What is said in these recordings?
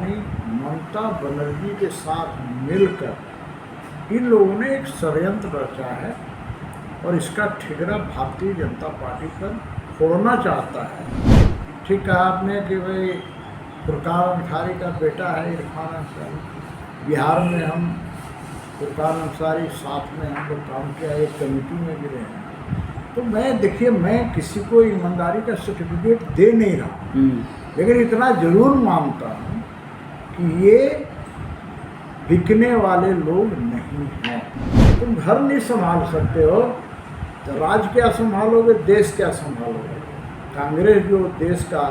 यानी ममता बनर्जी के साथ मिलकर इन लोगों ने एक षड्यंत्र रचा है और इसका ठिकरा भारतीय जनता पार्टी पर फोड़ना चाहता है। ठीक कहा आपने कि भाई फुरकान अंसारी का बेटा है इरफान अंसारी। बिहार में हम फुरकान अंसारी साथ में हम लोग काम किया, एक कमेटी में भी रहे हैं। तो मैं किसी को ईमानदारी का सर्टिफिकेट दे नहीं रहा, लेकिन इतना जरूर मानता हूँ कि ये बिकने वाले लोग नहीं हैं। तुम घर नहीं संभाल सकते हो तो राज्य क्या संभालोगे, देश क्या संभालोगे। कांग्रेस जो देश का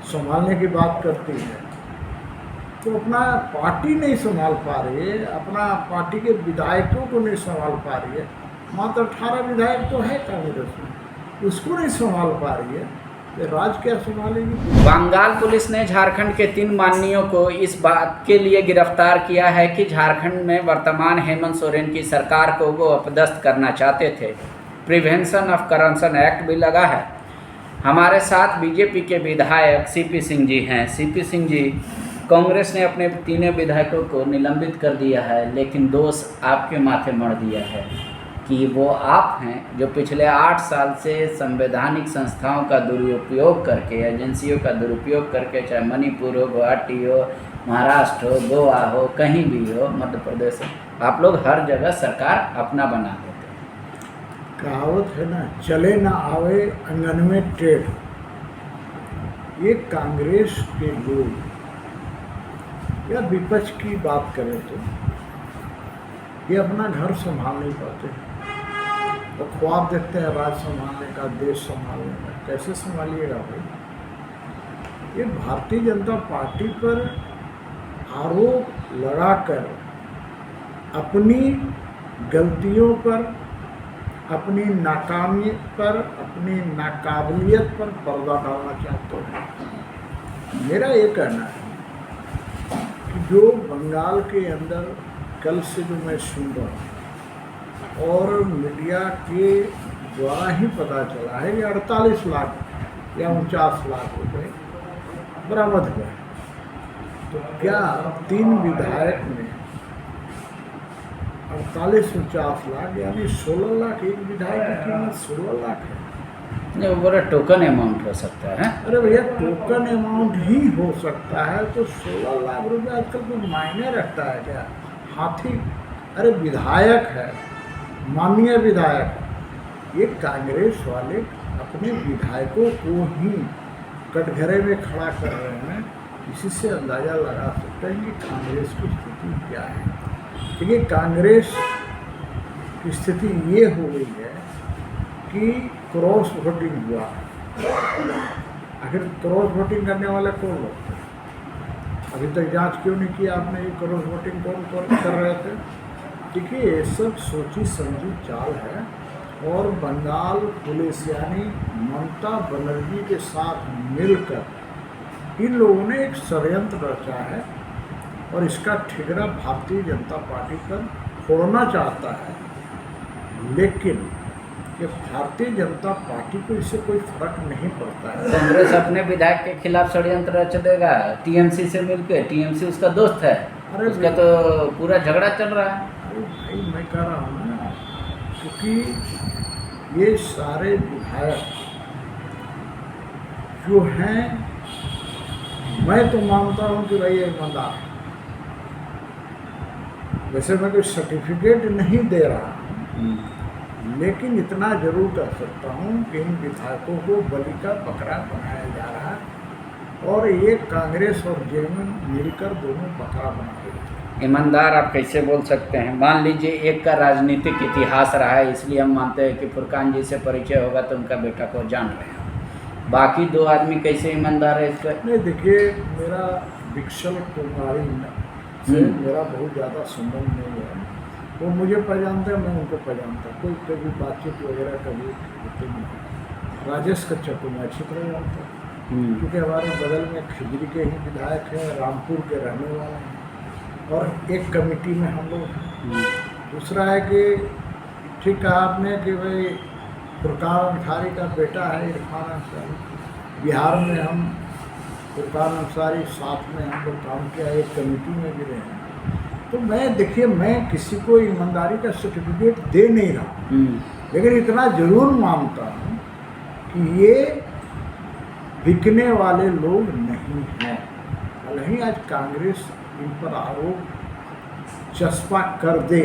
संभालने की बात करती है तो अपना पार्टी नहीं संभाल पा रही है, अपना पार्टी के विधायकों को नहीं संभाल पा रही है। मात्र 18 विधायक तो है कांग्रेस में, उसको नहीं संभाल पा रही है तो राज्य क्या संभालेगी। बंगाल पुलिस ने झारखंड के 3 माननीयों को इस बात के लिए गिरफ्तार किया है कि झारखंड में वर्तमान हेमंत सोरेन की सरकार को वो अपदस्थ करना चाहते थे। प्रिवेंशन ऑफ करप्शन एक्ट भी लगा है। हमारे साथ बीजेपी के विधायक सीपी सिंह जी हैं। सीपी सिंह जी, कांग्रेस ने अपने 3 विधायकों को निलंबित कर दिया है, लेकिन दोष आपके माथे मढ़ दिया है कि वो आप हैं जो पिछले 8 साल से संवैधानिक संस्थाओं का दुरुपयोग करके, एजेंसियों का दुरुपयोग करके, चाहे मणिपुर हो, गुवाहाटी हो, महाराष्ट्र हो, गोवा हो, कहीं भी हो, मध्य प्रदेश हो, आप लोग हर जगह सरकार अपना बना देते हैं। कहावत है ना, चले ना आवे अंगन में टेढ़। ये कांग्रेस के लोग या विपक्ष की बात करें तो ये अपना घर संभाल नहीं पाते, तो ख्वाब देखते हैं राज संभालने का, देश संभालने का। कैसे संभालिएगा भाई। ये भारतीय जनता पार्टी पर आरोप लगाकर अपनी गलतियों पर, अपनी नाकामी पर, अपनी नाकाबिलियत पर पर्दा डालना चाहते हैं। मेरा ये कहना है कि जो बंगाल के अंदर कल से जो मैं सुन रहा हूँ और मीडिया के द्वारा ही पता चला है कि 48 लाख या 49 लाख रुपए बरामद हुए। तो क्या 3 विधायक में 48-49 लाख यानी 16 लाख, एक विधायक की कीमत 16 लाख है। ये बड़ा टोकन अमाउंट हो सकता है। अरे भैया, टोकन अमाउंट ही हो सकता है तो 16 लाख रुपए आजकल कोई मायने रखता है क्या। हाथी, अरे विधायक है, माननीय विधायक है। ये कांग्रेस वाले अपने विधायकों को ही कटघरे में खड़ा कर रहे हैं। इसी से अंदाज़ा लगा सकते हैं कि कांग्रेस की स्थिति क्या है। देखिए, कांग्रेस की स्थिति ये हो गई है कि क्रॉस वोटिंग हुआ। आखिर क्रॉस वोटिंग करने वाले कौन लोग थे? अभी तक जांच क्यों नहीं किया आपने? ये क्रॉस वोटिंग कौन कर रहे थे? देखिए, ये सब सोची समझी चाल है और बंगाल पुलिस यानी ममता बनर्जी के साथ मिलकर इन लोगों ने एक षड्यंत्र रचा है और इसका ठिकरा भारतीय जनता पार्टी पर फोड़ना चाहता है। लेकिन ये भारतीय जनता पार्टी को इससे कोई फर्क नहीं पड़ता है। कांग्रेस अपने विधायक के खिलाफ षड्यंत्र रच देगा टीएमसी से मिलकर। टीएमसी उसका दोस्त है, उसका तो पूरा झगड़ा चल रहा है। अरे भाई, मैं कह रहा हूँ ना, क्योंकि ये सारे विधायक जो हैं, मैं तो मानता हूँ कि भाई ईमानदार है। वैसे मैं कोई सर्टिफिकेट नहीं दे रहा, लेकिन इतना जरूर कर सकता हूँ कि इन विधायकों को बलि का बकरा बनाया जा रहा है और ये कांग्रेस और जेएमएम मिलकर दोनों बकरा बना रहे हैं। ईमानदार आप कैसे बोल सकते हैं? मान लीजिए एक का राजनीतिक इतिहास रहा है, इसलिए हम मानते हैं कि फुरकान जी से परिचय होगा तो उनका बेटा को जान रहे हैं। बाकी 2 आदमी कैसे ईमानदार है इसका? नहीं, देखिए, मेरा विक्शल कुमारी से मेरा बहुत ज़्यादा संबंध नहीं है। वो मुझे पहचानते हैं, मैं उनको पहचानता। कोई कभी बातचीत वगैरह कभी होती नहीं। राजेश कच्छप को मैं अच्छी तरह जानता हूँ, क्योंकि हमारे बगल में खिजरी के ही विधायक हैं, रामपुर के रहने वाले हैं और एक कमेटी में हम लोग हैं। दूसरा है कि ठीक कहा आपने कि भाई फुरकान अंसारी का बेटा है इरफान अंसारी। बिहार में हम फुरकान अंसारी, साथ में हम लोग काम किया, एक कमेटी में भी रहे हैं। तो मैं देखिए, मैं किसी को ईमानदारी का सर्टिफिकेट दे नहीं रहा, लेकिन इतना ज़रूर मानता हूँ कि ये बिकने वाले लोग नहीं हैं। भले ही आज कांग्रेस इन पर आरोप चस्पा कर दे,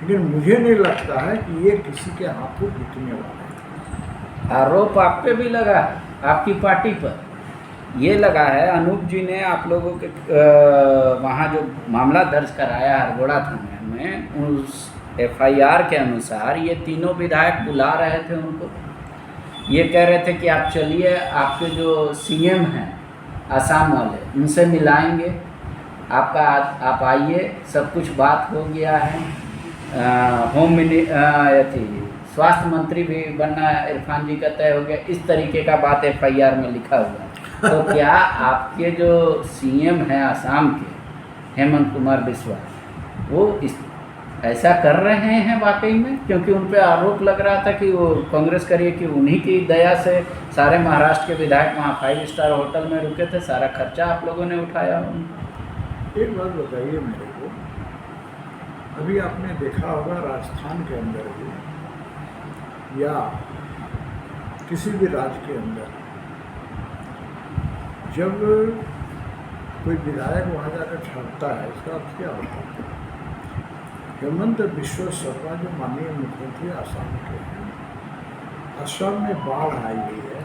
लेकिन मुझे नहीं लगता है कि ये किसी के हाथों बिकने वाले हैं। आरोप आप पे भी लगा है, आपकी पार्टी पर ये लगा है। अनूप जी ने आप लोगों के वहाँ जो मामला दर्ज कराया हरगोड़ा थाने में, उस एफआईआर के अनुसार ये तीनों विधायक बुला रहे थे उनको। ये कह रहे थे कि आप चलिए, आपके जो सीएम हैं आसाम वाले, उनसे मिलाएंगे, आप आइए, सब कुछ बात हो गया है। स्वास्थ्य मंत्री भी बनना इरफान जी का तय हो गया। इस तरीके का बात एफआईआर में लिखा हुआ है। तो क्या आपके जो सीएम हैं आसाम के, हेमंत कुमार बिस्वा, वो ऐसा कर रहे हैं वाकई में? क्योंकि उन पे आरोप लग रहा था कि वो कांग्रेस करिए कि उन्हीं की दया से सारे महाराष्ट्र के विधायक वहाँ 5 स्टार होटल में रुके थे, सारा खर्चा आप लोगों ने उठाया। एक बात बताइए मेरे को, अभी आपने देखा होगा राजस्थान के अंदर भी या किसी भी राज्य के अंदर, जब कोई विधायक वहाँ जाकर ठहरता है, इसका अर्थ क्या होता है? हेमंत बिस्वा शर्मा जो माननीय मुख्यमंत्री आसाम के हैं, असम में बाढ़ आई हुई है,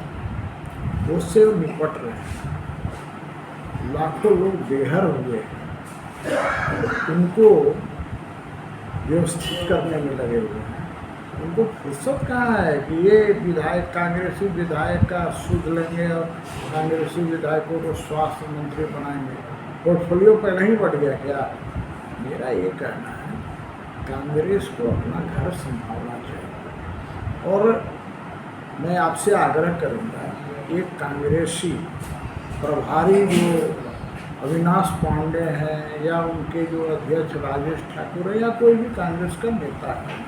उससे वो निपट रहे हैं। लाखों लोग बेघर हुए हैं, उनको व्यवस्थित करने में लगे हुए हैं। उनको फुर्सत कहाँ है कि ये विधायक, कांग्रेसी विधायक का सूद लेंगे और कांग्रेसी विधायकों को स्वास्थ्य मंत्री बनाएंगे। पोर्टफोलियो पहले ही बढ़ गया क्या? मेरा ये कहना है, कांग्रेस को अपना घर संभालना चाहिए। और मैं आपसे आग्रह करूँगा, एक कांग्रेसी प्रभारी जो अविनाश पांडे हैं या उनके जो अध्यक्ष राजेश ठाकुर है या कोई भी कांग्रेस का नेता है,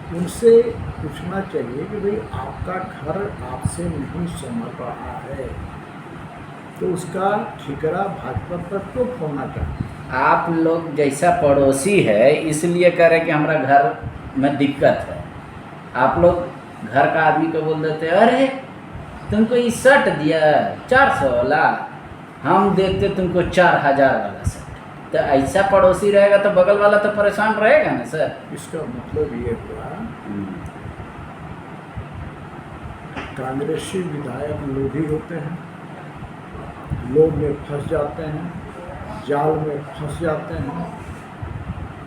उनसे पूछना चाहिए कि भाई आपका घर आपसे नहीं संभल रहा है, तो उसका ठिकरा भाजपा पर क्यों होना चाहिए? आप लोग जैसा पड़ोसी है इसलिए कह रहे कि हमारा घर में दिक्कत है। आप लोग घर का आदमी को बोल देते, अरे तुमको ये शर्ट दिया 400 वाला, हम देते तुमको 4000 वाला शर्ट। तो ऐसा पड़ोसी रहेगा तो बगल वाला तो परेशान रहेगा ना सर। इसका मतलब ये हुआ, कांग्रेसी विधायक लोभी होते हैं, लोभ में फंस जाते हैं, जाल में फंस जाते हैं।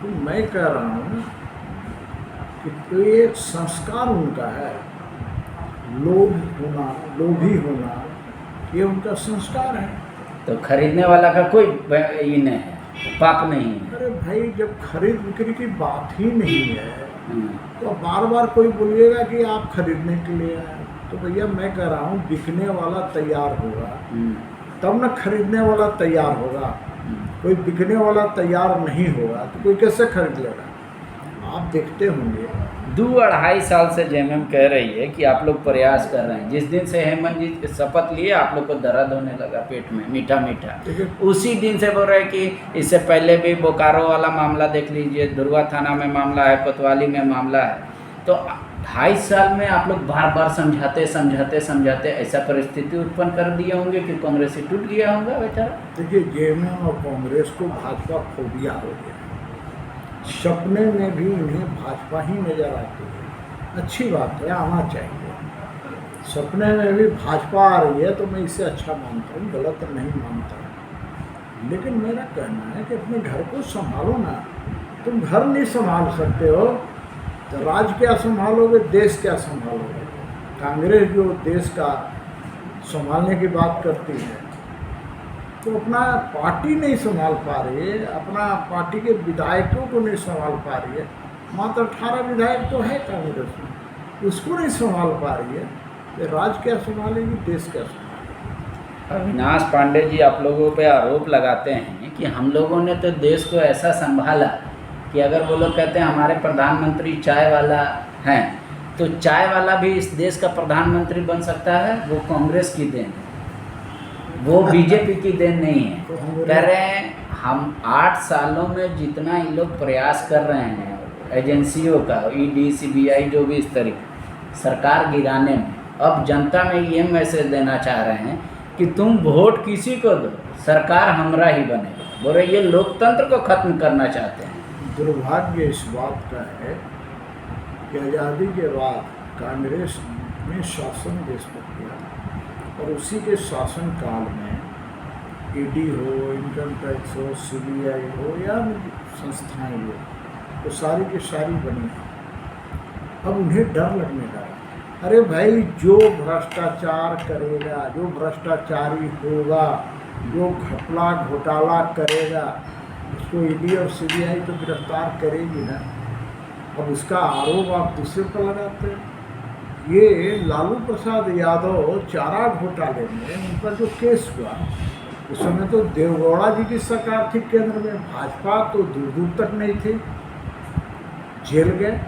तो मैं कह रहा हूँ कि तो एक संस्कार उनका है, लोभी होना ये उनका संस्कार है। तो खरीदने वाला का कोई ये नहीं है, पाप नहीं है। अरे भाई, जब खरीद बिक्री की बात ही नहीं है तो बार बार कोई बोलिएगा कि आप खरीदने के लिए आए। तो भैया मैं कह रहा हूँ, बिकने वाला तैयार होगा तब न खरीदने वाला तैयार होगा। कोई बिकने वाला तैयार नहीं होगा तो कोई कैसे खरीद लेगा? आप देखते होंगे 2-2.5 साल से जेएमएम कह रही है कि आप लोग प्रयास कर रहे हैं। जिस दिन से हेमंत जी शपथ लिए आप लोग को दर्द होने लगा पेट में, मीठा मीठा, उसी दिन से बोल रहे हैं कि इससे पहले भी बोकारो वाला मामला देख लीजिए, धुरवा थाना में मामला है, कोतवाली में मामला है। तो 2.5 साल में आप लोग बार बार समझाते ऐसा परिस्थिति उत्पन्न कर दिए होंगे कि कांग्रेस ही टूट गया होगा बेचारा। देखिए, जेएमएम और कांग्रेस को भाजपा फोबिया हो गया, सपने में भी उन्हें भाजपा ही नजर आती है। अच्छी बात है, आना चाहिए। सपने में भी भाजपा आ रही है तो मैं इसे अच्छा मानता हूँ, गलत नहीं मानता। लेकिन मेरा कहना है कि अपने घर को संभालो ना। तुम घर नहीं संभाल सकते हो तो राज्य क्या संभालोगे, देश क्या संभालोगे? कांग्रेस जो देश का संभालने की बात करती है तो अपना पार्टी नहीं संभाल पा रही है, अपना पार्टी के विधायकों को नहीं संभाल पा रही है। मात्र 18 विधायक तो है कांग्रेस में, उसको नहीं संभाल पा रही है तो राज्य क्या संभालेगी, देश क्या संभालेगी? अविनाश पांडे जी आप लोगों पे आरोप लगाते हैं कि हम लोगों ने तो देश को ऐसा संभाला कि अगर वो लोग कहते हैं हमारे प्रधानमंत्री चाय वाला हैं, तो चाय वाला भी इस देश का प्रधानमंत्री बन सकता है, वो कांग्रेस की देन है। वो बीजेपी की देन नहीं है। तो हम कह रहे हैं हम 8 सालों में जितना ये लोग प्रयास कर रहे हैं एजेंसियों का, ईडी सीबीआई जो भी इस तरीके सरकार गिराने में, अब जनता में ये मैसेज देना चाह रहे हैं कि तुम वोट किसी को दो, सरकार हमरा ही बनेगा। बोले ये लोकतंत्र को खत्म करना चाहते हैं। दुर्भाग्य इस बात का है कि आज़ादी के बाद कांग्रेस ने शासन देश पर किया और उसी के शासन काल में ईडी हो, इनकम टैक्स हो, सीबीआई हो या संस्थाएं हो, तो सारी की सारी बनी। अब उन्हें डर लगने लगा, अरे भाई जो भ्रष्टाचार करेगा, जो भ्रष्टाचारी होगा, जो घपला घोटाला करेगा, उसको ईडी और सीबीआई तो गिरफ्तार करेगी ना। अब उसका आरोप आप दूसरे पर लगाते हैं। ये लालू प्रसाद यादव चारा घोटाले में उन पर जो केस हुआ, उस समय तो देवगौड़ा जी की सरकार थी केंद्र में, भाजपा तो दूर दूर तक नहीं थी, जेल गए,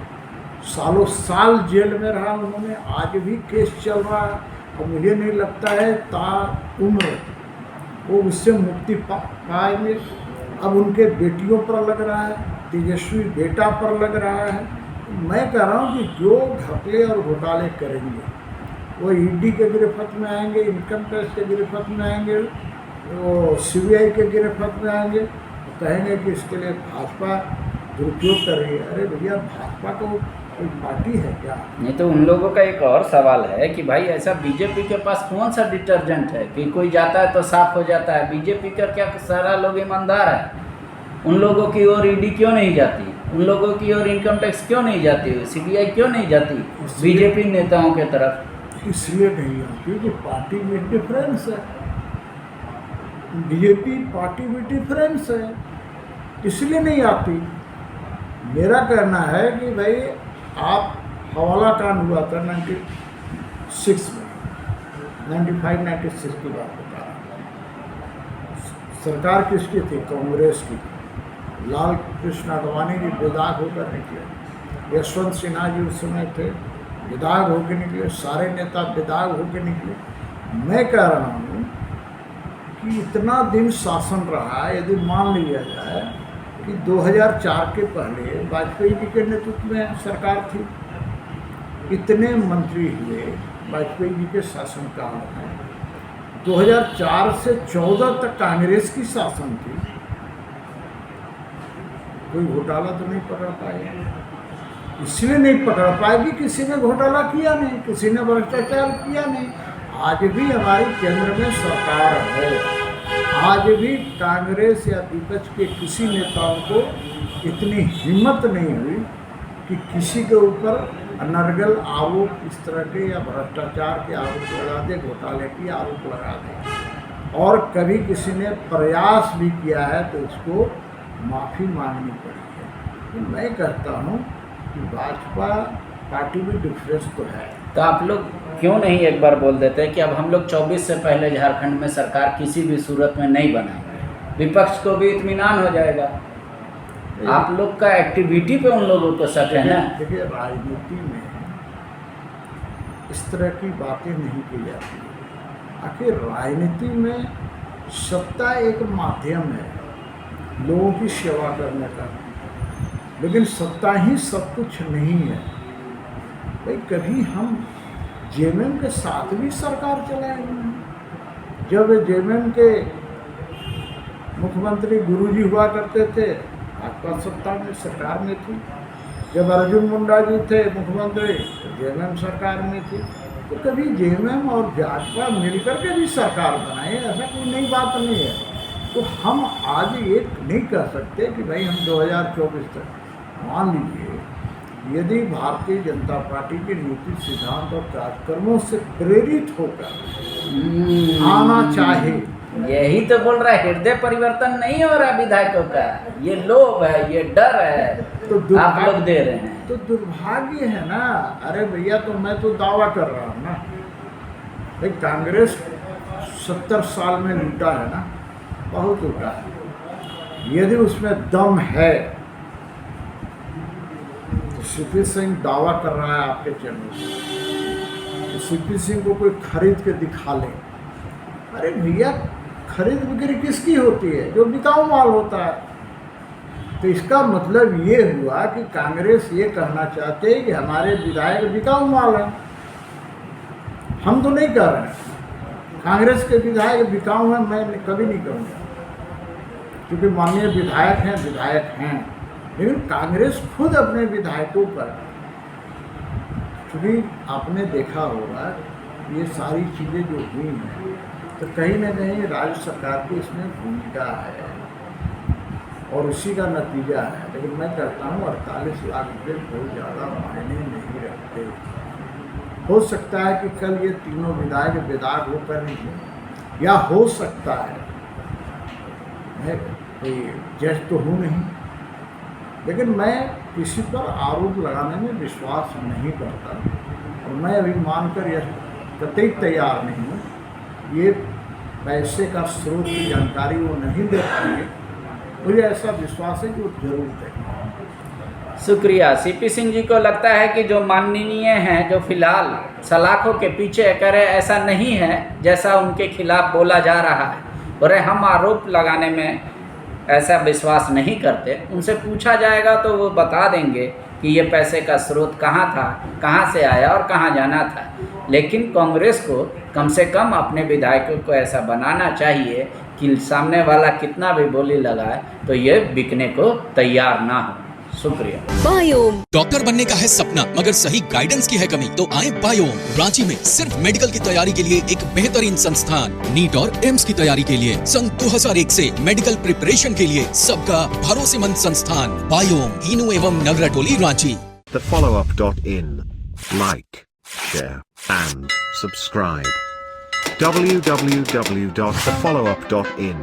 सालों साल जेल में रहा उन्होंने, आज भी केस चल रहा है और मुझे नहीं लगता है ताउम्र वो उससे मुक्ति पाएंगे। अब उनके बेटियों पर लग रहा है, तेजस्वी बेटा पर लग रहा है। मैं कह रहा हूँ कि जो घपले और घोटाले करेंगे वो ईडी के गिरफ्त में आएंगे, इनकम टैक्स के गिरफ्त में आएंगे, वो सीबीआई के गिरफ्त में आएंगे, तो कहेंगे कि इसके लिए भाजपा दुरुपयोग कर रही है। अरे भैया, भाजपा तो कोई पार्टी है क्या? नहीं तो उन लोगों का एक और सवाल है कि भाई ऐसा बीजेपी के पास कौन सा डिटर्जेंट है कि कोई जाता है तो साफ हो जाता है। बीजेपी का क्या सारा लोग ईमानदार है? उन लोगों की ओर ईडी क्यों नहीं जाती? उन लोगों की ओर इनकम टैक्स क्यों नहीं जाती? सीबीआई क्यों नहीं जाती बीजेपी नेताओं के तरफ? इसलिए नहीं आती कि पार्टी में डिफरेंस है, बीजेपी पार्टी में डिफरेंस है, इसलिए नहीं आती। मेरा कहना है कि भाई आप हवाला कांड हुआ था 96 में, 95-96 की बात बता रहा हूँ। सरकार किसकी थी? कांग्रेस की। लाल कृष्ण आडवाणी जी बेदाग होकर निकले, यशवंत सिन्हा जी उस समय थे, बेदाग होकर निकले, सारे नेता बेदाग होकर निकले। मैं कह रहा हूँ कि इतना दिन शासन रहा, यदि मान लिया जाए कि 2004 के पहले वाजपेयी जी के नेतृत्व में सरकार थी, इतने मंत्री हुए वाजपेयी जी के शासनकाल में, 2004 से 14 तक कांग्रेस की शासन थी, कोई घोटाला तो नहीं पकड़ पाएगी। इसलिए नहीं पकड़ पाएगी, किसी ने घोटाला किया नहीं, किसी ने भ्रष्टाचार किया नहीं। आज भी हमारी केंद्र में सरकार है, आज भी कांग्रेस या विपक्ष के किसी नेताओं को इतनी हिम्मत नहीं हुई कि किसी के ऊपर अनर्गल आरोप इस तरह के या भ्रष्टाचार के आरोप लगा दे, घोटाले की आरोप लगा दे। और कभी किसी ने प्रयास भी किया है तो इसको माफ़ी मांगनी पड़ी है। तो मैं कहता हूँ कि भाजपा पार्टी में डिफरेंस तो है। तो आप लोग क्यों नहीं एक बार बोल देते कि अब हम लोग 24 से पहले झारखंड में सरकार किसी भी सूरत में नहीं बनाएंगे, विपक्ष को भी इत्मीनान हो जाएगा। आप लोग का एक्टिविटी पे उन लोगों को शक है ना। देखिए, राजनीति में इस तरह की बातें नहीं की जाती। आखिर राजनीति में सत्ता एक माध्यम है लोगों की सेवा करने का, लेकिन सत्ता ही सब कुछ नहीं है। भाई कभी हम जेएमएम के साथ भी सरकार चलाए हुए हैं। जब जेएमएम के मुख्यमंत्री गुरुजी हुआ करते थे, भाजपा सत्ता में सरकार में थी। जब अर्जुन मुंडा जी थे मुख्यमंत्री, जेएमएम सरकार में थी। तो कभी जेएमएम और भाजपा मिलकर के भी सरकार बनाए, ऐसा कोई नई बात नहीं है। तो हम आज ये नहीं कह सकते कि भाई हम 2024 तक, मान लीजिए यदि भारतीय जनता पार्टी के नीति सिद्धांत और कार्यक्रमों से प्रेरित होकर आना चाहे, यही तो बोल रहा है, हृदय परिवर्तन नहीं हो रहा विधायकों का। ये लोभ है, ये डर है, तो आप लोग दे रहे हैं। तो दुर्भाग्य है ना। अरे भैया, तो मैं तो दावा कर रहा हूँ ना, भाई कांग्रेस 70 साल में लूटा है ना, बहुत लूटा है। यदि उसमें दम है तो सीपी सिंह दावा कर रहा है आपके चैनल पर, सीपी सिंह को कोई खरीद के दिखा ले अरे भैया, खरीद बिक्री किसकी होती है? जो बिकाऊ माल होता है। तो इसका मतलब ये हुआ कि कांग्रेस ये कहना चाहते हैं कि हमारे विधायक बिकाऊ माल हैं। हम तो नहीं कह रहे हैं कांग्रेस के विधायक बिकाऊ हैं, मैं कभी नहीं कहूँगा, क्योंकि माननीय विधायक हैं। लेकिन कांग्रेस खुद अपने विधायकों पर, क्योंकि आपने देखा होगा ये सारी चीज़ें जो हुई हैं, तो कहीं ना कहीं राज्य सरकार की इसमें भूमिका है और उसी का नतीजा है। लेकिन मैं कहता हूँ 48 लाख रुपये बहुत ज़्यादा मायने नहीं रखते। हो सकता है कि कल ये तीनों विधायक बेदाग होकर निकले, या हो सकता है, मैं कोई जज तो हूँ नहीं, लेकिन मैं किसी पर आरोप लगाने में विश्वास नहीं करता और मैं अभी मानकर यह कतई तैयार नहीं हूँ। ये पैसे का स्रोत की जानकारी वो नहीं दे पाएंगे, मुझे ऐसा विश्वास है कि वो जरूर देंगे। शुक्रिया। सीपी सिंह जी को लगता है कि जो माननीय हैं, जो फिलहाल सलाखों के पीछे करे, ऐसा नहीं है जैसा उनके खिलाफ बोला जा रहा है, और हम आरोप लगाने में ऐसा विश्वास नहीं करते। उनसे पूछा जाएगा तो वो बता देंगे कि ये पैसे का स्रोत कहाँ था, कहाँ से आया और कहाँ जाना था। लेकिन कांग्रेस को कम से कम अपने विधायकों को ऐसा बनाना चाहिए कि सामने वाला कितना भी बोली लगाए तो ये बिकने को तैयार ना हो। शुक्रिया। बायोम। डॉक्टर बनने का है सपना, मगर सही गाइडेंस की है कमी, तो आए बायोम। रांची में सिर्फ मेडिकल की तैयारी के लिए एक बेहतरीन संस्थान, नीट और एम्स की तैयारी के लिए सन 2001 से मेडिकल प्रिपरेशन के लिए सबका भरोसेमंद संस्थान बायोम, इनू एवं नगरा टोली, Ranchi. thefollowup.in. Like, share and subscribe. www.thefollowup.in